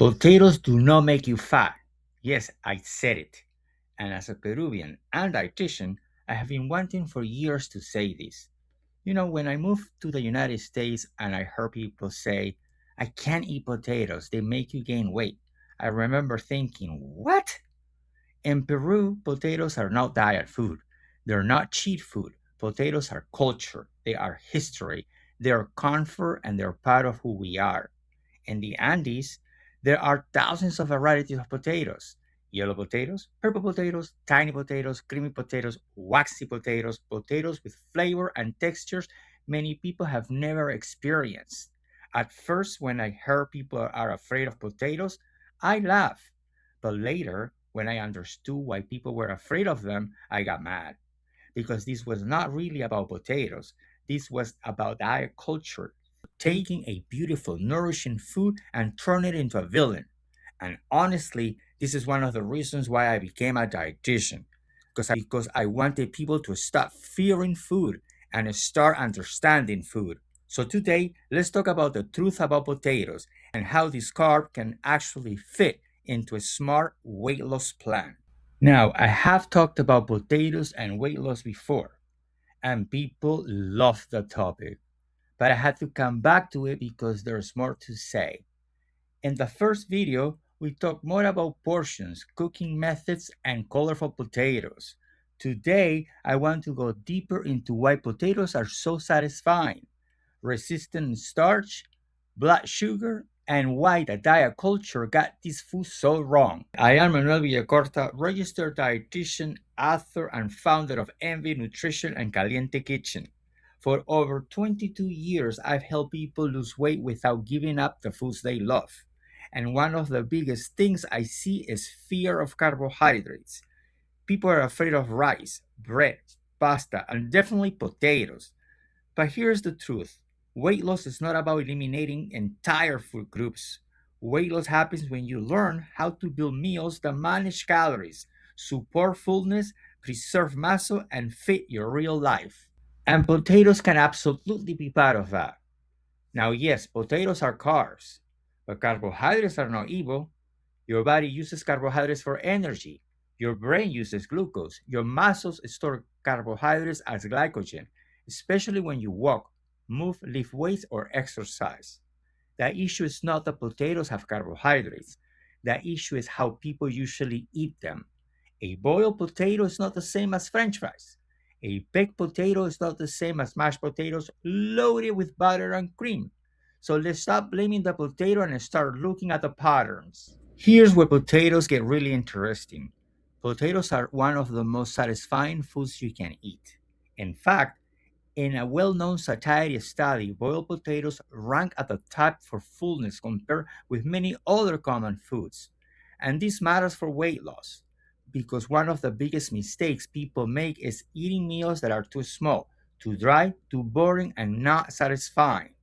Potatoes do not make you fat. Yes, I said it. And as a Peruvian and dietitian, I have been wanting for years to say this. When I moved to the United States and I heard people say, I can't eat potatoes, they make you gain weight. I remember thinking, what? In Peru, potatoes are not diet food. They're not cheat food. Potatoes are culture. They are history. They are comfort and they're part of who we are. In the Andes, there are thousands of varieties of potatoes: yellow potatoes, purple potatoes, tiny potatoes, creamy potatoes, waxy potatoes, potatoes with flavor and textures many people have never experienced. At first, when I heard people are afraid of potatoes, I laughed. But later, when I understood why people were afraid of them, I got mad because this was not really about potatoes. This was about diet culture, taking a beautiful, nourishing food and turn it into a villain. And honestly, this is one of the reasons why I became a dietitian, because I wanted people to stop fearing food and start understanding food. So today, let's talk about the truth about potatoes and how this carb can actually fit into a smart weight loss plan. Now, I have talked about potatoes and weight loss before, and people love the topic, but I had to come back to it because there's more to say. In the first video, we talked more about portions, cooking methods, and colorful potatoes. Today, I want to go deeper into why potatoes are so satisfying, resistant starch, blood sugar, and why the diet culture got this food so wrong. I am Manuel Villacorta, registered dietitian, author, and founder of Envy Nutrition and Caliente Kitchen. For over 22 years, I've helped people lose weight without giving up the foods they love. And one of the biggest things I see is fear of carbohydrates. People are afraid of rice, bread, pasta, and definitely potatoes. But here's the truth: weight loss is not about eliminating entire food groups. Weight loss happens when you learn how to build meals that manage calories, support fullness, preserve muscle, and fit your real life. And potatoes can absolutely be part of that. Now, yes, potatoes are carbs, but carbohydrates are not evil. Your body uses carbohydrates for energy. Your brain uses glucose. Your muscles store carbohydrates as glycogen, especially when you walk, move, lift weights, or exercise. The issue is not that potatoes have carbohydrates. The issue is how people usually eat them. A boiled potato is not the same as French fries. A baked potato is not the same as mashed potatoes loaded with butter and cream. So let's stop blaming the potato and start looking at the patterns. Here's where potatoes get really interesting. Potatoes are one of the most satisfying foods you can eat. In fact, in a well known satiety study, boiled potatoes rank at the top for fullness compared with many other common foods. And this matters for weight loss because one of the biggest mistakes people make is eating meals that are too small, too dry, too boring, and not satisfying.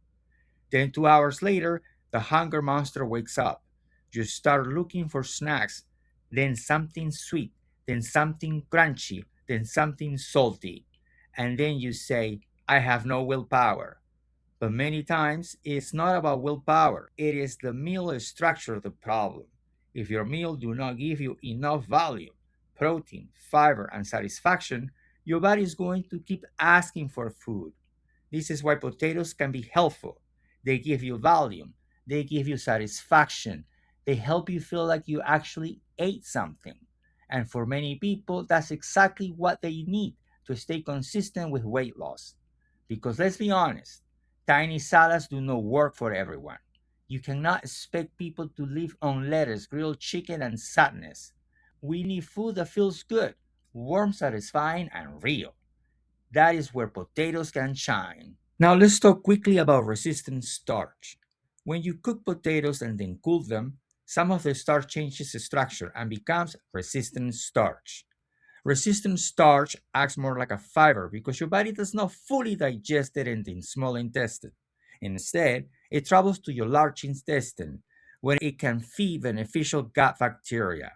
Then 2 hours later, the hunger monster wakes up. You start looking for snacks, then something sweet, then something crunchy, then something salty. And then you say, I have no willpower. But many times, it's not about willpower. It is the meal structure the problem. If your meal do not give you enough volume, protein, fiber, and satisfaction, your body is going to keep asking for food. This is why potatoes can be helpful. They give you volume, they give you satisfaction, they help you feel like you actually ate something. And for many people, that's exactly what they need to stay consistent with weight loss. Because let's be honest, tiny salads do not work for everyone. You cannot expect people to live on lettuce, grilled chicken, and sadness. We need food that feels good, warm, satisfying, and real. That is where potatoes can shine. Now let's talk quickly about resistant starch. When you cook potatoes and then cool them, some of the starch changes structure and becomes resistant starch. Resistant starch acts more like a fiber because your body does not fully digest it in the small intestine. Instead, it travels to your large intestine, where it can feed beneficial gut bacteria.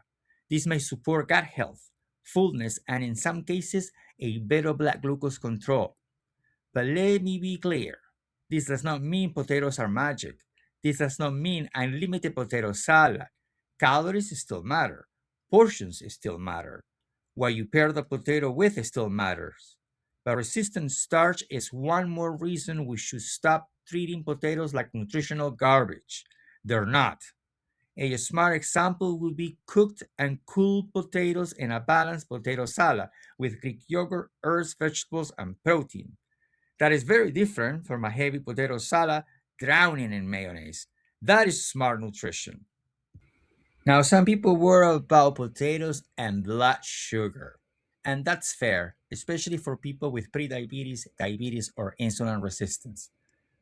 This may support gut health, fullness, and in some cases, a better blood glucose control. But let me be clear, this does not mean potatoes are magic. This does not mean unlimited potato salad. Calories still matter, portions still matter. What you pair the potato with still matters. But resistant starch is one more reason we should stop treating potatoes like nutritional garbage. They're not. A smart example would be cooked and cooled potatoes in a balanced potato salad with Greek yogurt, herbs, vegetables, and protein. That is very different from a heavy potato salad drowning in mayonnaise. That is smart nutrition. Now, some people worry about potatoes and blood sugar. And that's fair, especially for people with prediabetes, diabetes, or insulin resistance.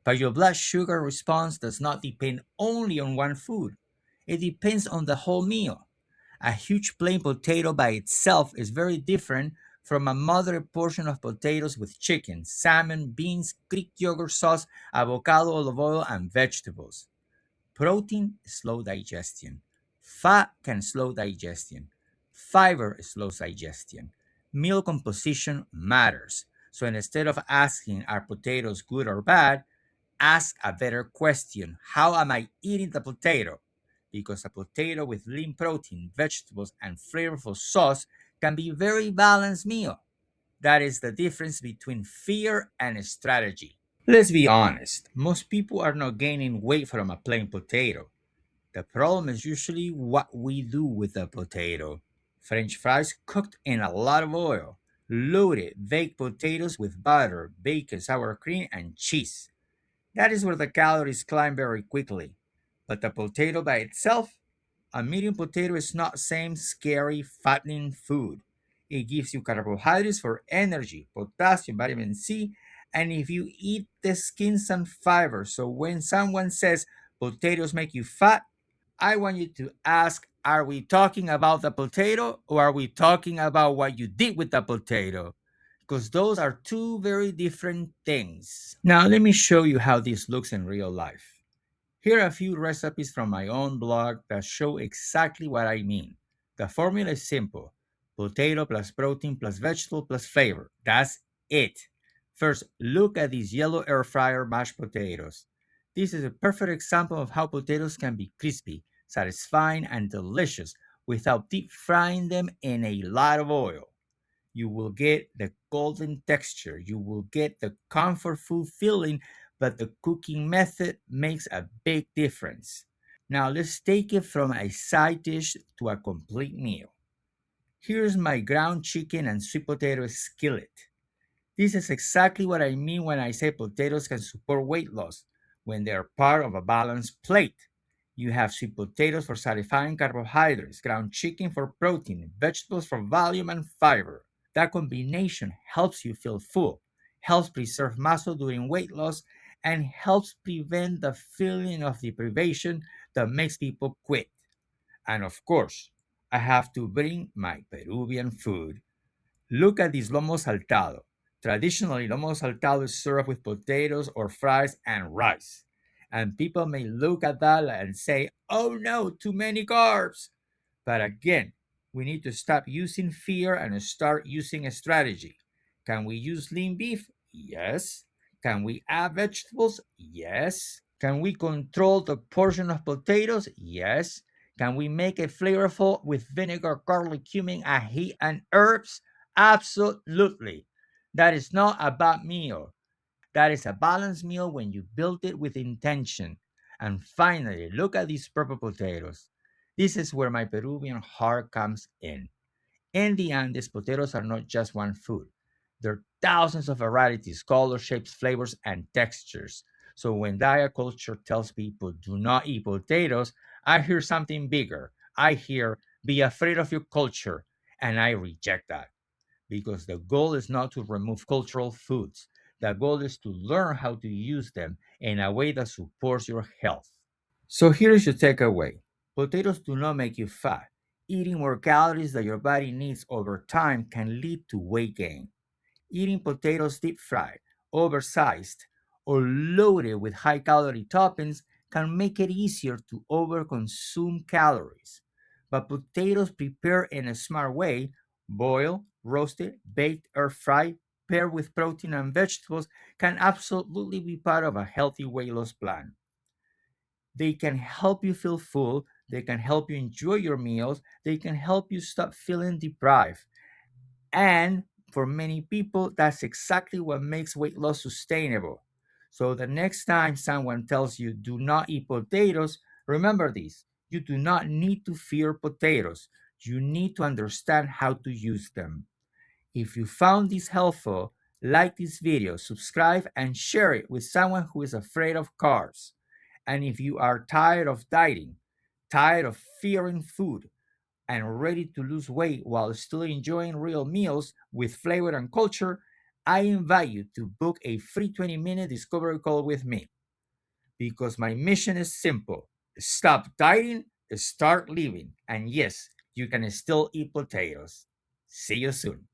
But your blood sugar response does not depend only on one food, it depends on the whole meal. A huge plain potato by itself is very different from a moderate portion of potatoes with chicken, salmon, beans, Greek yogurt sauce, avocado, olive oil, and vegetables. Protein slow digestion. Fat can slow digestion. Fiber slows digestion. Meal composition matters. So instead of asking, are potatoes good or bad? Ask a better question. How am I eating the potato? Because a potato with lean protein, vegetables, and flavorful sauce can be a very balanced meal. That is the difference between fear and strategy. Let's be honest, most people are not gaining weight from a plain potato. The problem is usually what we do with the potato. French fries cooked in a lot of oil, loaded baked potatoes with butter, bacon, sour cream, and cheese. That is where the calories climb very quickly. But the potato by itself, a medium potato is not same scary fattening food. It gives you carbohydrates for energy, potassium, vitamin C, and if you eat the skins and fiber. So when someone says potatoes make you fat, I want you to ask, are we talking about the potato or are we talking about what you did with the potato? Because those are two very different things. Now, let me show you how this looks in real life. Here are a few recipes from my own blog that show exactly what I mean. The formula is simple: potato plus protein plus vegetable plus flavor. That's it. First, look at these yellow air fryer mashed potatoes. This is a perfect example of how potatoes can be crispy, satisfying, and delicious without deep frying them in a lot of oil. You will get the golden texture, you will get the comfort food feeling, but the cooking method makes a big difference. Now let's take it from a side dish to a complete meal. Here's my ground chicken and sweet potato skillet. This is exactly what I mean when I say potatoes can support weight loss when they are part of a balanced plate. You have sweet potatoes for satisfying carbohydrates, ground chicken for protein, vegetables for volume and fiber. That combination helps you feel full, helps preserve muscle during weight loss, and helps prevent the feeling of deprivation that makes people quit. And of course, I have to bring my Peruvian food. Look at this lomo saltado. Traditionally, lomo saltado is served with potatoes or fries and rice. And people may look at that and say, oh no, too many carbs. But again, we need to stop using fear and start using a strategy. Can we use lean beef? Yes. Can we add vegetables? Yes. Can we control the portion of potatoes? Yes. Can we make it flavorful with vinegar, garlic, cumin, ají, and herbs? Absolutely. That is not a bad meal. That is a balanced meal when you build it with intention. And finally, look at these purple potatoes. This is where my Peruvian heart comes in. In the Andes, potatoes are not just one food. There are thousands of varieties, colors, shapes, flavors, and textures. So when diet culture tells people do not eat potatoes, I hear something bigger. I hear be afraid of your culture, and I reject that because the goal is not to remove cultural foods. The goal is to learn how to use them in a way that supports your health. So here's your takeaway: potatoes do not make you fat. Eating more calories than your body needs over time can lead to weight gain. Eating potatoes deep fried, oversized, or loaded with high calorie toppings can make it easier to overconsume calories. But potatoes prepared in a smart way, boiled, roasted, baked, or fried, paired with protein and vegetables, can absolutely be part of a healthy weight loss plan. They can help you feel full. They can help you enjoy your meals. They can help you stop feeling deprived. And for many people, that's exactly what makes weight loss sustainable. So the next time someone tells you do not eat potatoes, remember this: you do not need to fear potatoes. You need to understand how to use them. If you found this helpful, like this video, subscribe, and share it with someone who is afraid of carbs. And if you are tired of dieting, tired of fearing food, and ready to lose weight while still enjoying real meals with flavor and culture, I invite you to book a free 20-minute discovery call with me, because my mission is simple: stop dieting, start living. And yes, you can still eat potatoes. See you soon.